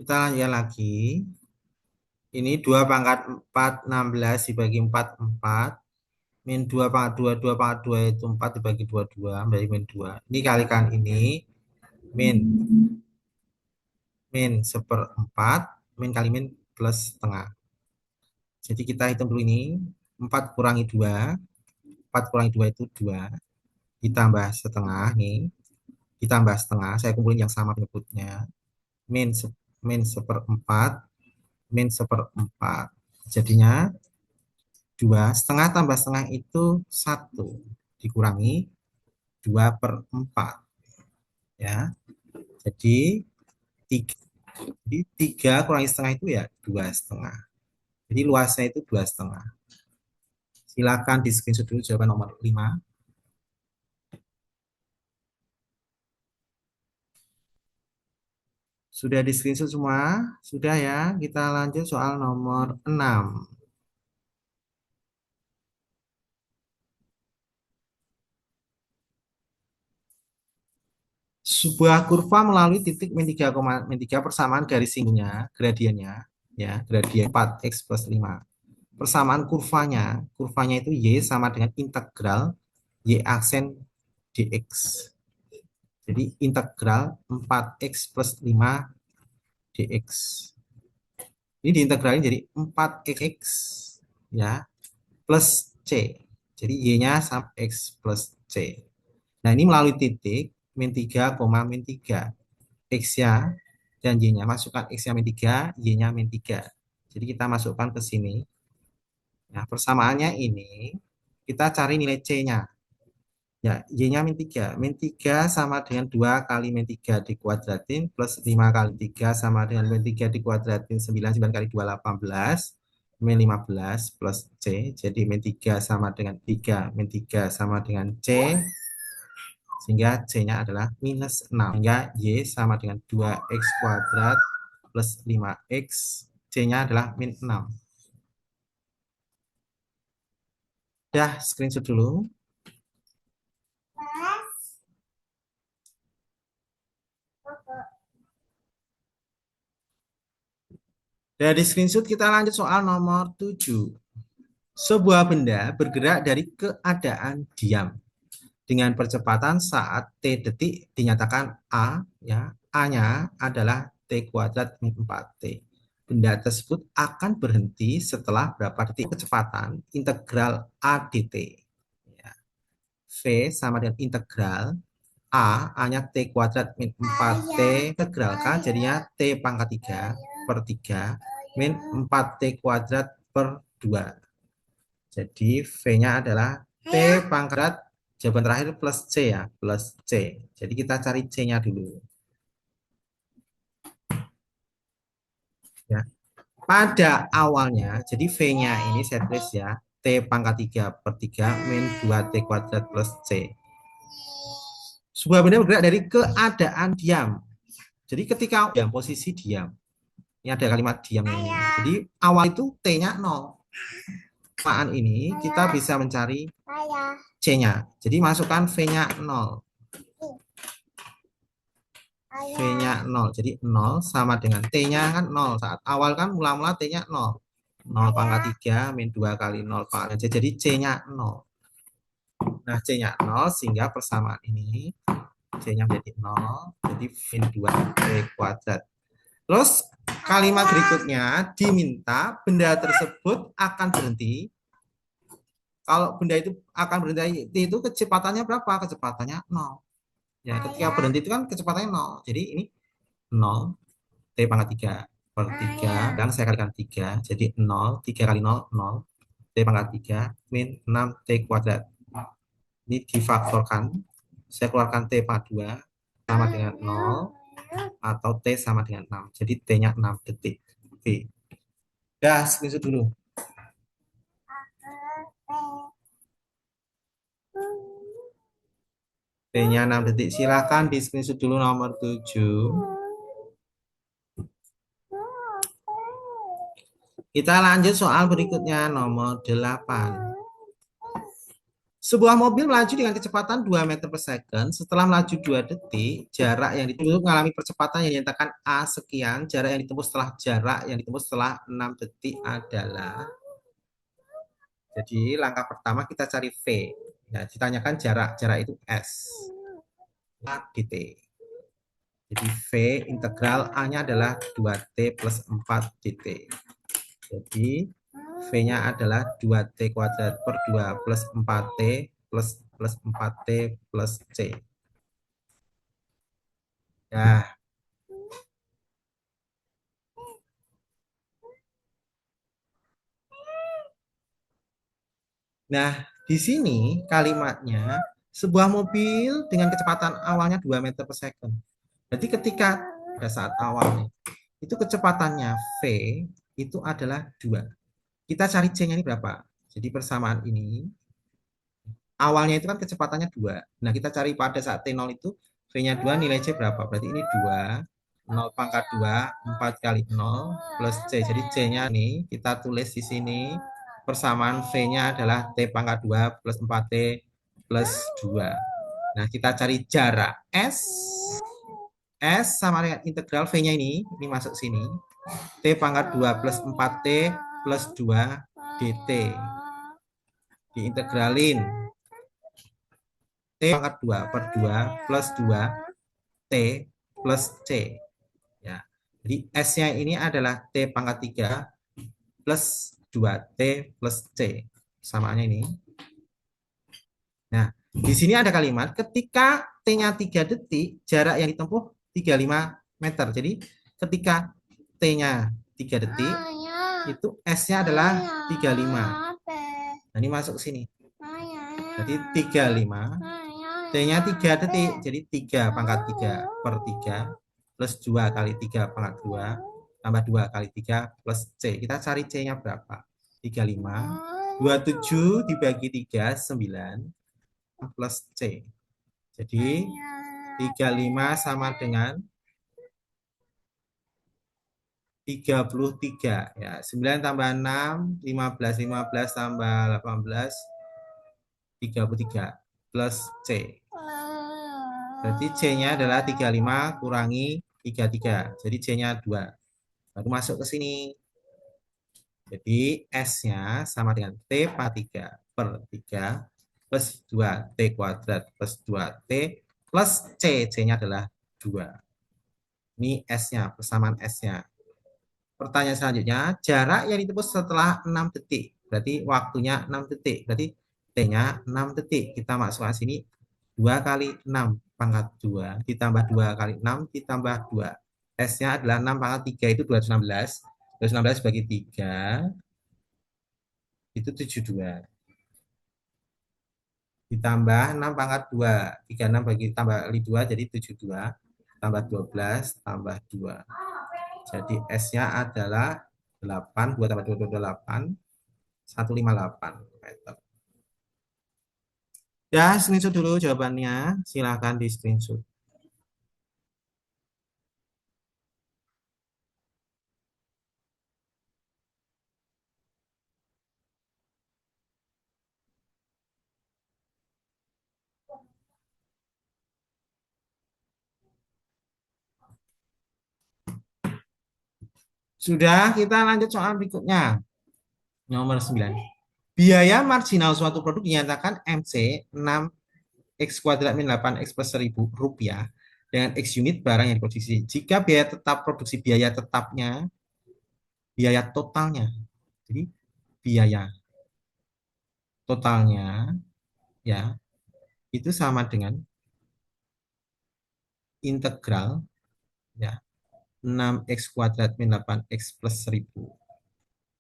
Kita lanjutkan lagi. Ini 2 pangkat 4, 16 dibagi 4, 4. Min 2 pangkat 2, 2 pangkat 2 itu 4 dibagi 2, 2. Menjadi min 2. Ini kalikan ini. Min. Min seperempat. Min kali min plus setengah. Jadi kita hitung dulu ini. 4 kurangi 2. 4 kurangi 2 itu 2. Ditambah setengah nih. Ditambah setengah. Saya kumpulin yang sama penyebutnya. Min, min seperempat. Min seperempat. Jadinya 2 setengah tambah setengah itu 1 dikurangi 2/4 ya. Jadi 3 kurangi setengah itu ya 2,5. Jadi luasnya itu 2,5. Silakan di screenshot dulu jawaban nomor 5. Sudah di screenshot semua? Sudah ya. Kita lanjut soal nomor 6. Sebuah kurva melalui titik min 3, min 3 persamaan garis singgungnya, gradiennya, ya, gradien 4x plus 5. Persamaan kurvanya itu y sama dengan integral y aksen dx. Jadi integral 4x plus 5 dx. Ini diintegralin jadi 4x ya plus c. Jadi y-nya sama x plus c. Nah, ini melalui titik min 3, min 3. X-nya dan y-nya. Masukkan x-nya min 3, y-nya min 3. Jadi kita masukkan ke sini. Nah, persamaannya ini kita cari nilai c-nya. Ya, y-nya min 3. Min 3 sama dengan 2 kali min 3 dikuadratin plus 5 kali 3 sama dengan min 3 dikuadratin 9, 9 kali 2, 18. Min 15 plus C. Jadi min 3 sama dengan 3. Min 3 sama dengan C. Sehingga C-nya adalah minus 6. Sehingga Y sama dengan 2X kuadrat plus 5X. C-nya adalah min 6. Dah, screenshot dulu. Dari screenshot kita lanjut soal nomor 7. Sebuah benda bergerak dari keadaan diam dengan percepatan saat T detik dinyatakan A, ya. A-nya adalah T kuadrat min 4T. Benda tersebut akan berhenti setelah berapa detik kecepatan integral A dt. Ya. V sama dengan integral A-nya T kuadrat min 4T integralkan jadinya T pangkat 3/3 min 4T kuadrat per 2. Jadi V-nya adalah T pangkat, jawaban terakhir plus C ya, plus C. Jadi kita cari C-nya dulu. Ya. Pada awalnya, jadi V-nya ini saya tulis ya, T pangkat 3/3 min 2T kuadrat plus C. Sebuah benda bergerak dari keadaan diam. Jadi ketika diam, posisi diam. Ini ada kalimat diam ini. Jadi awal itu T-nya 0. Persamaan ini kita bisa mencari C-nya. Jadi masukkan V-nya 0. V-nya 0. Jadi 0 sama dengan T-nya kan 0. Saat awal kan mula-mula T-nya 0. 0 pangkat 3 min 2 kali 0 pangkat 3. Jadi C-nya 0. Nah, C-nya 0 sehingga persamaan ini C-nya menjadi 0. Jadi min 2T kuadrat. Terus kalimat berikutnya diminta benda tersebut akan berhenti. Kalau benda itu akan berhenti itu kecepatannya berapa? Kecepatannya 0. Ya, ketika berhenti itu kan kecepatannya 0. Jadi ini 0 T pangkat 3/3 dan saya kalikan 3. Jadi 0, 3 kali 0, 0. T pangkat 3 min 6T kuadrat. Ini difaktorkan. Saya keluarkan T pangkat 2 sama dengan 0 atau T sama dengan 6. Jadi T-nya 6 detik. Oke. Dah, screenshot dulu. T-nya 6 detik. Silahkan di screenshot dulu nomor 7. Kita lanjut soal berikutnya nomor 8. Sebuah mobil melaju dengan kecepatan 2 meter per second. Setelah melaju 2 detik, jarak yang ditempuh mengalami percepatan yang dinyatakan A sekian. Jarak yang ditempuh setelah jarak yang ditempuh setelah 6 detik adalah. Jadi langkah pertama kita cari V. Ya, ditanyakan jarak. Jarak itu S. A dt. Jadi V integral A-nya adalah 2T plus 4 dt. Jadi V-nya adalah 2T kuadrat per 2 plus 4T plus 4T plus C. Ya, nah di sini kalimatnya sebuah mobil dengan kecepatan awalnya 2 meter per second. Jadi ketika pada saat awalnya itu kecepatannya V itu adalah 2. Kita cari C-nya ini berapa? Jadi persamaan ini awalnya itu kan kecepatannya 2. Nah, kita cari pada saat T0 itu V-nya 2 nilai C berapa? Berarti ini 2, 0 pangkat 2, 4 kali 0 plus C. Jadi C-nya ini kita tulis di sini persamaan V-nya adalah T pangkat 2 plus 4T plus 2. Nah, kita cari jarak S. S sama dengan integral V-nya ini masuk sini. T pangkat 2 plus 4T plus 2 dt. Diintegralin T pangkat 2 per 2 plus 2 T plus C. Ya. Jadi S-nya ini adalah T pangkat 3 plus 2T plus C. Samaannya ini. Nah, di sini ada kalimat ketika T-nya 3 detik, jarak yang ditempuh 35 meter. Jadi ketika T-nya 3 detik, itu S-nya adalah 35. Nah, ini masuk sini. Jadi 35. T-nya 3 detik. Jadi 3 pangkat 3 per 3 plus 2 kali 3 pangkat 2 tambah 2 kali 3 plus C. Kita cari C-nya berapa? 35. 27 dibagi 3, 9 plus C. Jadi 35 sama dengan 33. Ya, 9 tambah 6, 15. 15 tambah 18, 33 plus C. Berarti C-nya adalah 35 kurangi 33. Jadi C-nya 2. Baru masuk ke sini. Jadi S-nya sama dengan T per 3 per 3 plus 2T kuadrat plus 2T plus C. C-nya adalah 2. Ini S-nya, persamaan S-nya. Pertanyaan selanjutnya, jarak yang ditempuh setelah 6 detik. Berarti waktunya 6 detik. Berarti T-nya 6 detik. Kita masukkan sini 2 kali 6 pangkat 2 ditambah 2 kali 6 ditambah 2. S-nya adalah 6 pangkat 3 itu 216. 216 bagi 3 itu 72. Ditambah 6 pangkat 2. 36 bagi tambah 2 jadi 72. Tambah 12 tambah 2. Jadi S-nya adalah 8. 2 tambah 2, 8. 158 meter. Ya, screenshot dulu jawabannya. Silahkan di screenshot. Sudah, kita lanjut soal berikutnya. Nomor 9. Biaya marginal suatu produk dinyatakan MC 6 X kuadrat min 8 X plus 1000 rupiah dengan X unit barang yang diproduksi. Jika biaya tetap produksi biaya tetapnya, biaya totalnya. Jadi biaya totalnya ya itu sama dengan integral ya 6X kuadrat min 8X plus 1000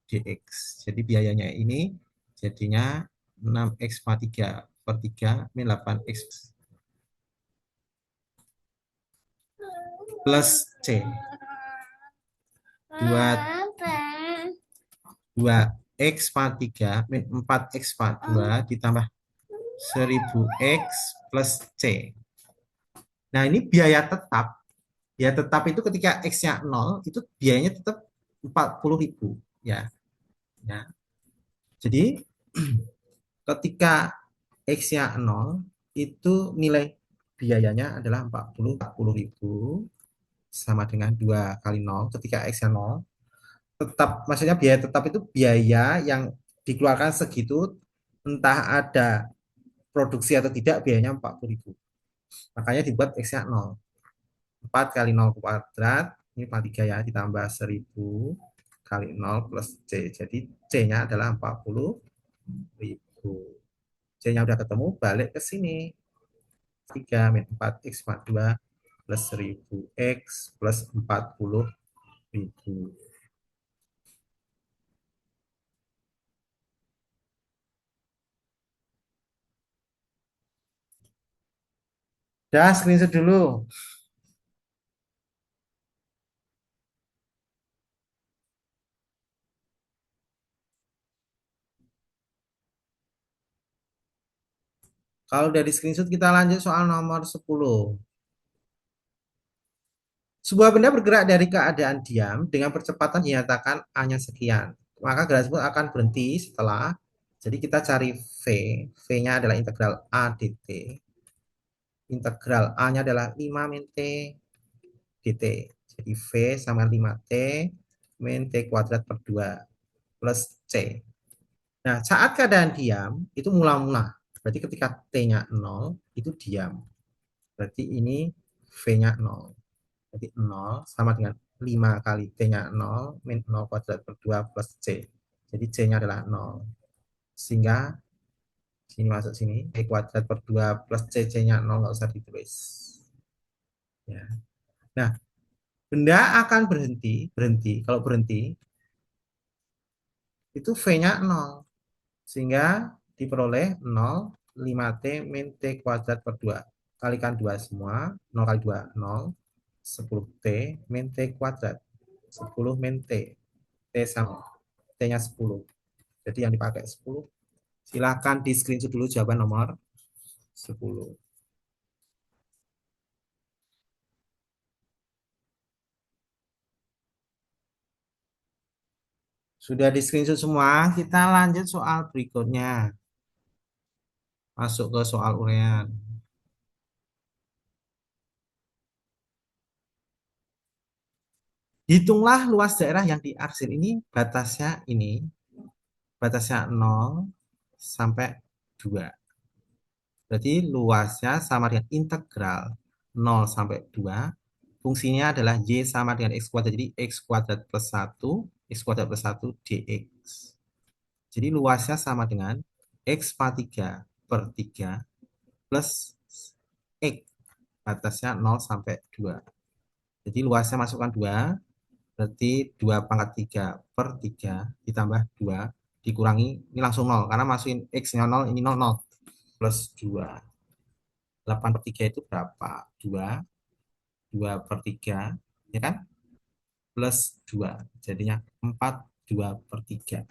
dx. Jadi biayanya ini jadinya 6X per 3 per 3 min 8X plus C. 2X per 3 min 4X per 2 ditambah 1000X plus C. Nah, ini biaya tetap. Biaya tetap itu ketika X-nya 0, itu biayanya tetap 40.000. Ya. Ya. Jadi, ketika X-nya 0, itu nilai biayanya adalah 40 ribu sama dengan 2 kali 0 ketika X-nya 0. Tetap, maksudnya biaya tetap itu biaya yang dikeluarkan segitu, entah ada produksi atau tidak, biayanya 40 ribu. Makanya dibuat X-nya 0. 4 kali 0 kuadrat, ini 43 ya, ditambah 1000 kali 0 plus C. Jadi C-nya adalah 40 ribu. C-nya udah ketemu, balik ke sini. 3 min 4X plus 2 plus 1000X plus 40 ribu. Dah, screenshot dulu. Kalau dari screenshot kita lanjut soal nomor 10. Sebuah benda bergerak dari keadaan diam dengan percepatan dinyatakan A-nya sekian. Maka gerakan tersebut akan berhenti setelah, jadi kita cari V. V-nya adalah integral A dt. Integral A-nya adalah 5 min T dt. Jadi V sama 5T min T kuadrat per 2 plus C. Nah, saat keadaan diam, itu mula-mula. Berarti ketika T-nya 0, itu diam. Berarti ini V-nya 0. Jadi 0 sama dengan 5 kali T-nya 0 min 0 kuadrat per 2 plus C. Jadi C-nya adalah 0. Sehingga sini masuk sini. T kuadrat per 2 plus C, C-nya 0 nggak usah ditulis. Ya. Nah, benda akan berhenti. Kalau berhenti, itu V-nya 0. Sehingga diperoleh 0, 5T min T kuadrat per 2. Kalikan 2 semua, 0 kali 2, 0. 10T min T kuadrat. 10 min T. T sama T-nya 10. Jadi yang dipakai 10. Silahkan di screenshot dulu jawaban nomor 10. Sudah di screenshot semua, kita lanjut soal berikutnya. Masuk ke soal uraian. Hitunglah luas daerah yang diarsir ini, batasnya 0 sampai 2. Berarti luasnya sama dengan integral 0 sampai 2. Fungsinya adalah Y sama dengan X kuadrat. Jadi X kuadrat plus 1, X kuadrat plus 1 dx. Jadi luasnya sama dengan X pangkat 3 per 3 plus X, batasnya 0 sampai 2. Jadi luasnya masukkan 2, berarti 2 pangkat 3 per 3 ditambah 2 dikurangi, ini langsung 0 karena masukin X-nya 0, ini 0, 0 plus 2. 8 per 3 itu berapa? 2, 2 per 3, ya kan? Plus 2, jadinya 4, 2 per 3.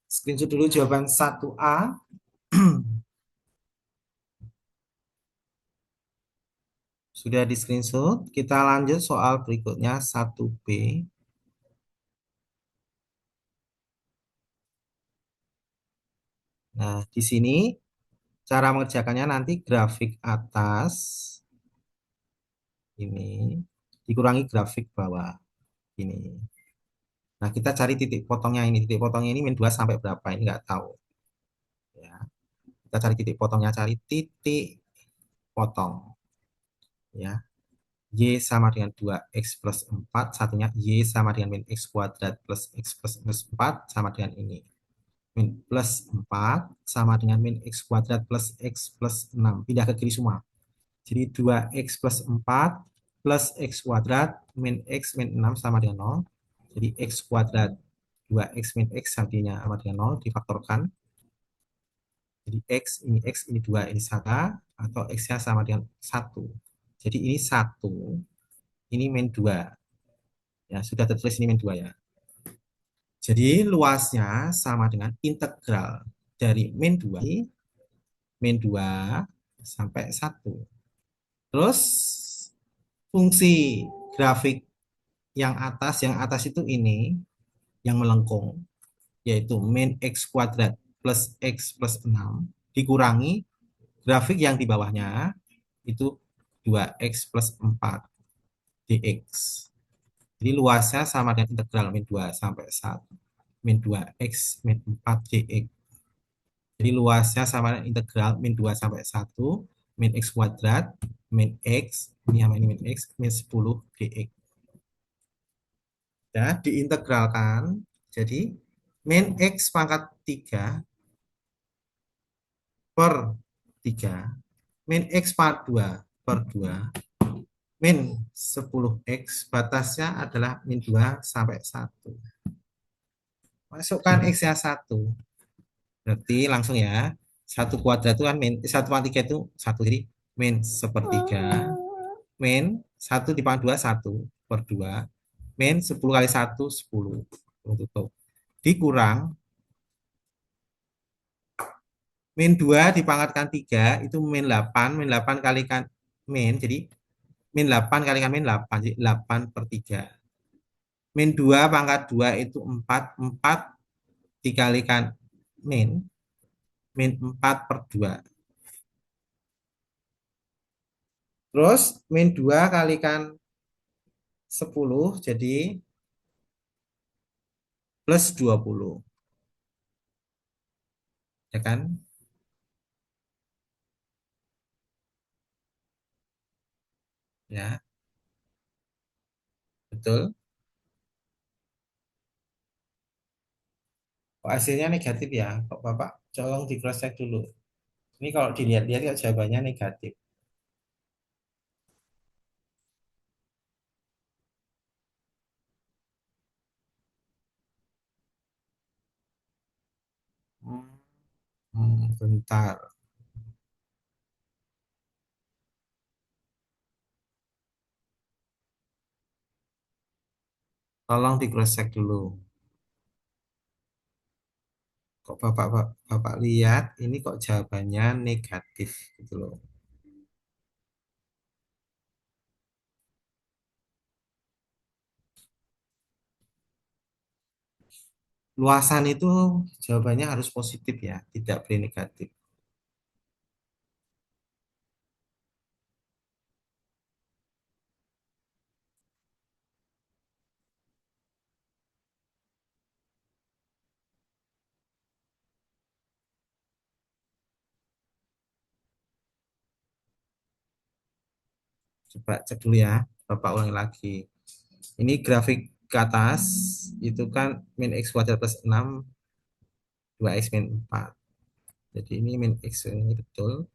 Screenshot dulu jawaban 1A. Sudah di screenshot, kita lanjut soal berikutnya 1B. Nah, di sini cara mengerjakannya nanti grafik atas ini dikurangi grafik bawah ini. Nah, kita cari titik potongnya ini. Titik potongnya ini min 2 sampai berapa? Ini nggak tahu. Ya. Kita cari titik potongnya, cari titik potong. Ya. Y sama dengan 2X plus 4. Satunya Y sama dengan min X kuadrat plus X plus minus 4 sama dengan ini. Min plus 4 sama dengan min X kuadrat plus X plus 6. Pindah ke kiri semua. Jadi 2X plus 4 plus X kuadrat min X min 6 sama dengan 0. Jadi X kuadrat 2X min X artinya sama dengan 0 difaktorkan. Jadi X, ini 2, ini 1, atau X-nya sama dengan 1. Jadi ini 1, ini min 2. Ya, sudah tertulis ini min 2 ya. Jadi luasnya sama dengan integral dari min 2 sampai 1. Terus fungsi grafik yang atas itu ini yang melengkung, yaitu min X kuadrat plus X plus 6 dikurangi grafik yang di bawahnya itu 2x plus 4 dx. Jadi luasnya sama dengan integral min 2 sampai 1 min 2x min 4 dx. Jadi luasnya sama dengan integral min 2 sampai 1 min x kuadrat min x, ini sama ini min x, min 10 dx. Ya, diintegralkan. Jadi min x pangkat 3 per 3 min x pangkat 2 per 2 min 10x batasnya adalah min 2 sampai 1. Masukkan x-nya 1. Berarti langsung ya. Satu kuadrat itu kan min, satu pangkat 3 itu 1. Jadi min sepertiga. Min 1 dipangkat 2, 1 per 2. Min 10 kali 1, 10. Tutup. Dikurang min 2 dipangkatkan 3 itu min 8. Min 8 kalikan min. Jadi min 8 kalikan min 8. Jadi 8 per 3. Min 2 pangkat 2 itu 4. 4 dikalikan min. Min 4 per 2. Terus min 2 kalikan 10 jadi plus 20. Ya kan? Ya, betul. Kok hasilnya negatif ya? Kok Bapak colong di cross check dulu. Ini kalau dilihat-lihat kok jawabannya negatif. Hmm, bentar. Tolong di cross check dulu. Kok Bapak lihat ini kok jawabannya negatif gitu loh. Luasan itu jawabannya harus positif ya, tidak boleh negatif. Coba cek dulu ya, Bapak ulangi lagi. Ini grafik ke atas itu kan min x kuadrat plus 6 2x min 4. Jadi ini min x ini betul.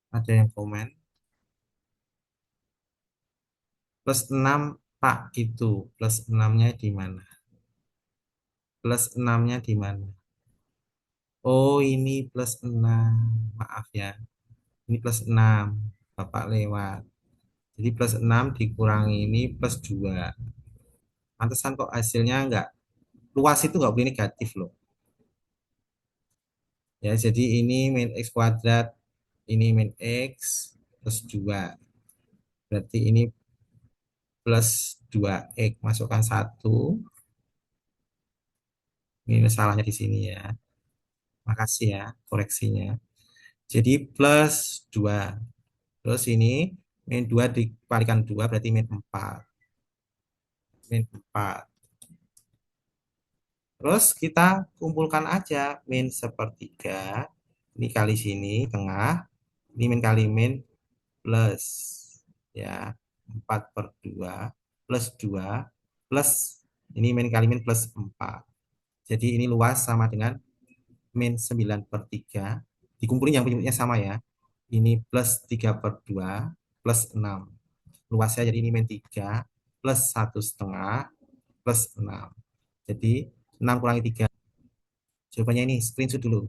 Ada yang komen. Plus 6 Pak itu. Plus 6-nya di mana? Plus 6-nya di mana? Oh, ini plus 6. Maaf ya. Ini plus 6. Bapak lewat. Jadi plus 6 dikurangi ini plus 2. Pantesan kok hasilnya enggak. Luas itu enggak boleh negatif loh. Ya, jadi ini min x kuadrat, ini min x plus 2. Berarti ini plus 2x. Masukkan 1. Ini salahnya di sini ya. Makasih ya koreksinya. Jadi plus 2. Terus ini min 2 dikalikan 2 berarti min 4. Min 4. Terus kita kumpulkan aja min sepertiga. Ini kali sini tengah. Ini min kali min plus. Ya. 4 per 2 plus 2 plus ini min kali min plus 4. Jadi ini luas sama dengan min 9 per 3. Dikumpulin yang penyebutnya sama ya. Ini plus 3 per 2 plus 6. Luasnya jadi ini min 3 plus 1,5 plus 6. Jadi 6 kurangi 3. Jawabannya ini screenshot dulu.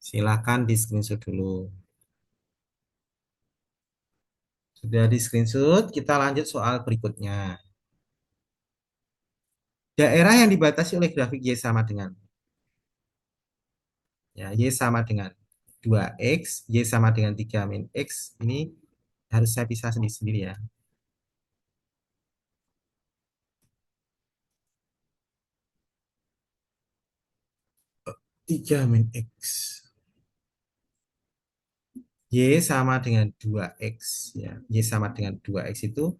Silakan di screenshot dulu. Sudah di screenshot, kita lanjut soal berikutnya. Daerah yang dibatasi oleh grafik Y sama dengan, ya, Y sama dengan 2X, Y sama dengan 3 min X. Ini harus saya pisah sendiri-sendiri ya. 3 min X. Y sama dengan 2X, ya. Y sama dengan 2X itu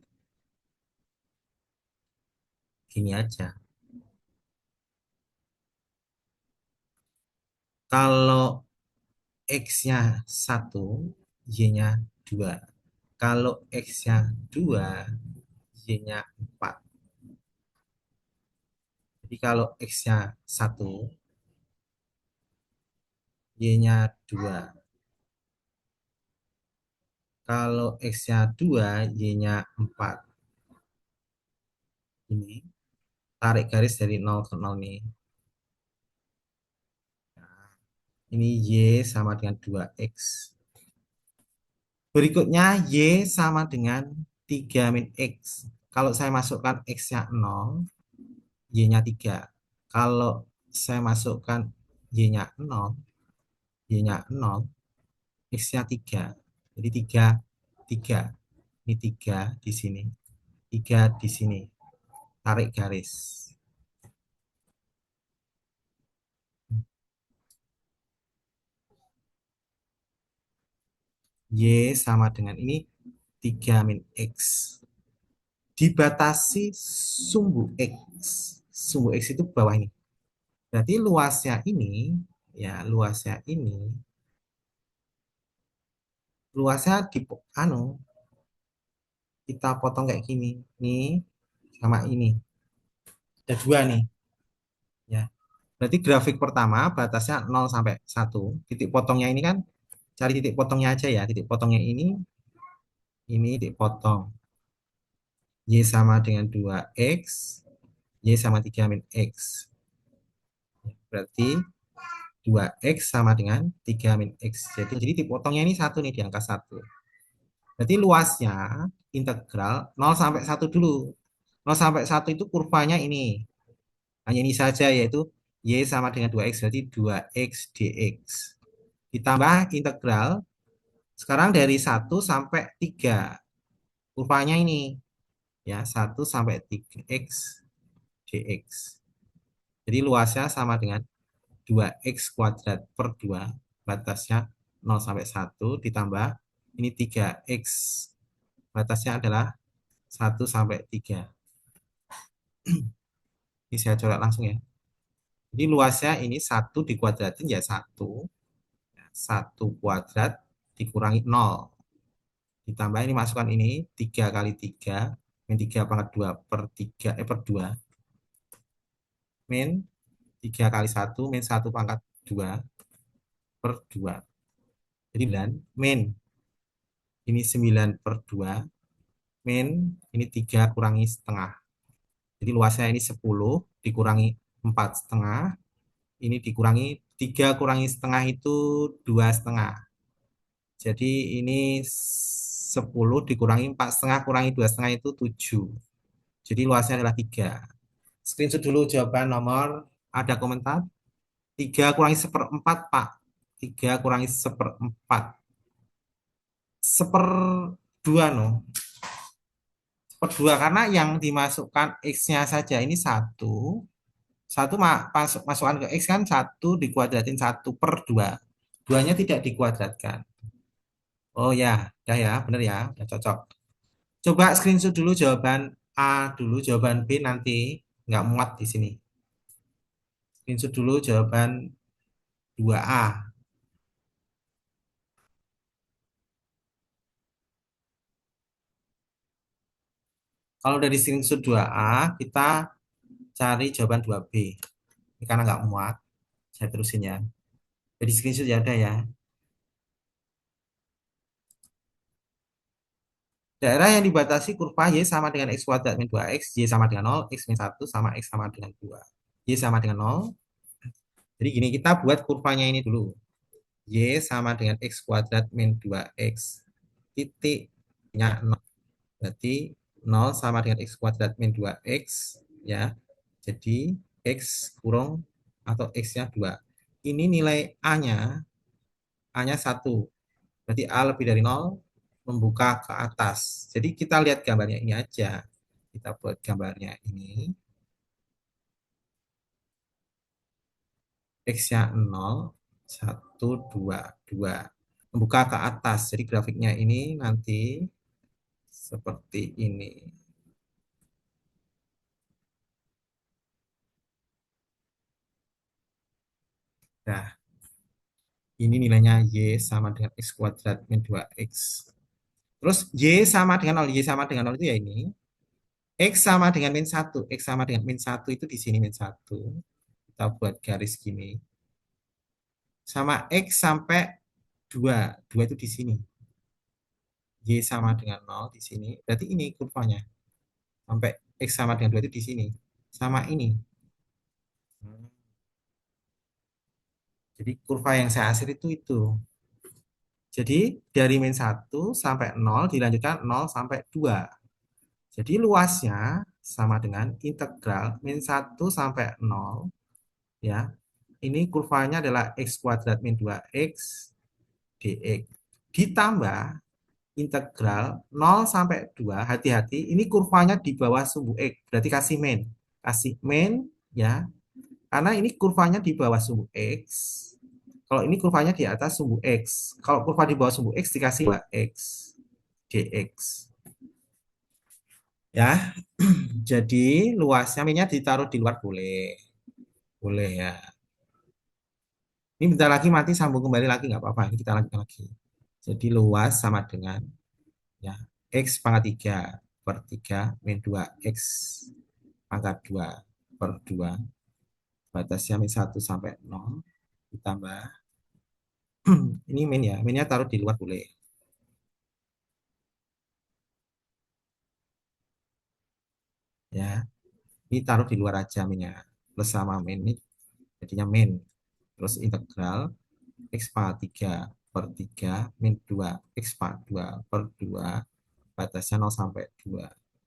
gini aja. Kalau X-nya 1, Y-nya 2. Kalau X-nya 2, Y-nya 4. Jadi kalau X-nya 1, Y-nya 2. Kalau X-nya 2, Y-nya 4. Ini tarik garis dari 0 ke 0 nih. Ini Y sama dengan 2X. Berikutnya Y sama dengan 3 min X. Kalau saya masukkan X-nya 0, Y-nya 3. Kalau saya masukkan Y-nya 0, Y-nya 0, X-nya 3. Jadi 3, 3. Ini 3 di sini. 3 di sini. Tarik garis. Y sama dengan ini 3 min X. Dibatasi sumbu X. Sumbu X itu bawah ini. Berarti luasnya ini, ya luasnya ini, luasnya di anu kita potong kayak gini, nih sama ini, ada dua nih, ya. Berarti grafik pertama batasnya 0 sampai 1. Titik potongnya ini kan, cari titik potongnya aja ya. Titik potongnya ini titik potong. Y sama dengan 2X, Y sama 3 min X. Berarti 2X sama dengan 3 min X. Jadi titik potongnya ini satu nih, di angka 1. Berarti luasnya integral 0 sampai 1 dulu. 0 sampai 1 itu kurvanya ini. Hanya ini saja, yaitu Y sama dengan 2X, berarti 2X dx. Ditambah integral, sekarang dari 1 sampai 3. Kurvanya ini, ya 1 sampai 3X dx. Jadi luasnya sama dengan 2X kuadrat per 2. Batasnya 0 sampai 1 ditambah ini 3X. Batasnya adalah 1 sampai 3. Ini saya coret langsung ya. Jadi luasnya ini 1 dikuadratin ya 1. 1 kuadrat dikurangi 0. Ditambah ini masukkan ini 3 kali 3. Min 3 pangkat 2 per 3 per 2. Min 3 kali 1 min 1 pangkat 2 per 2. Jadi 9 min ini 9 per 2 min ini 3 kurangi setengah. Jadi luasnya ini 10 dikurangi 4 setengah. Ini dikurangi 3 kurangi setengah itu 2 setengah. Jadi ini 10 dikurangi 4 setengah kurangi 2 setengah itu 7. Jadi luasnya adalah 3. Screenshot dulu jawaban nomor, ada komentar? 3 kurangi seperempat, Pak. 3 kurangi seperempat. Seperdua, no. Seperdua, karena yang dimasukkan X-nya saja ini 1. Satu masukkan ke X kan 1 dikuadratin 1/2. Duanya tidak dikuadratkan. Oh ya, udah ya, bener ya, udah cocok. Coba screenshot dulu jawaban A dulu, jawaban B nanti nggak muat di sini. Screenshot dulu jawaban 2A. Kalau dari screenshot 2A, kita cari jawaban 2B. Ini karena nggak muat, saya terusin ya. Jadi screenshot ya ada ya. Daerah yang dibatasi kurva Y sama dengan X kuadrat min 2X, Y sama dengan 0, X min 1 sama X sama dengan 2. Y sama dengan 0. Jadi gini, kita buat kurvanya ini dulu. Y sama dengan X kuadrat min 2X. Titik nya 0. Berarti 0 sama dengan x kuadrat min 2x, ya. Jadi x kurung atau x-nya 2. Ini nilai A-nya, A-nya 1. Berarti A lebih dari 0, membuka ke atas. Jadi kita lihat gambarnya ini aja. Kita buat gambarnya ini. X-nya 0, 1, 2, 2. Membuka ke atas. Jadi grafiknya ini nanti seperti ini. Nah, ini nilainya Y sama dengan X kuadrat min 2X. Terus Y sama dengan 0. Y sama dengan 0 itu ya ini. X sama dengan min 1. X sama dengan min 1 itu di sini min 1. Kita buat garis gini. Sama X sampai 2. 2 itu di sini. Y sama dengan 0 di sini. Berarti ini kurvanya. Sampai X sama dengan 2 itu di sini. Sama ini. Jadi kurva yang saya hasil itu. Jadi dari min 1 sampai 0 dilanjutkan 0 sampai 2. Jadi luasnya sama dengan integral min 1 sampai 0, ya. Ini kurvanya adalah x kuadrat min 2x dx. Ditambah integral 0 sampai 2, hati-hati, ini kurvanya di bawah sumbu x. Berarti kasih min. Kasih min, ya. Karena ini kurvanya di bawah sumbu x. Kalau ini kurvanya di atas sumbu x. Kalau kurva di bawah sumbu x dikasih 2x dx. Ya, jadi luasnya minyak ditaruh di luar boleh. Boleh ya. Ini bentar lagi mati sambung kembali lagi nggak apa-apa. Ini kita lanjutkan lagi. Jadi luas sama dengan ya x pangkat 3 per 3 min 2 x pangkat 2 per 2. Batasnya min 1 sampai 0. Ditambah. Ini min ya. Minnya taruh di luar boleh. Ya. Ini taruh di luar aja minnya. Plus sama min. Ini jadinya min. Terus integral x pangkat 3 per 3 min 2 x pangkat 2 per 2 batasnya 0 sampai 2.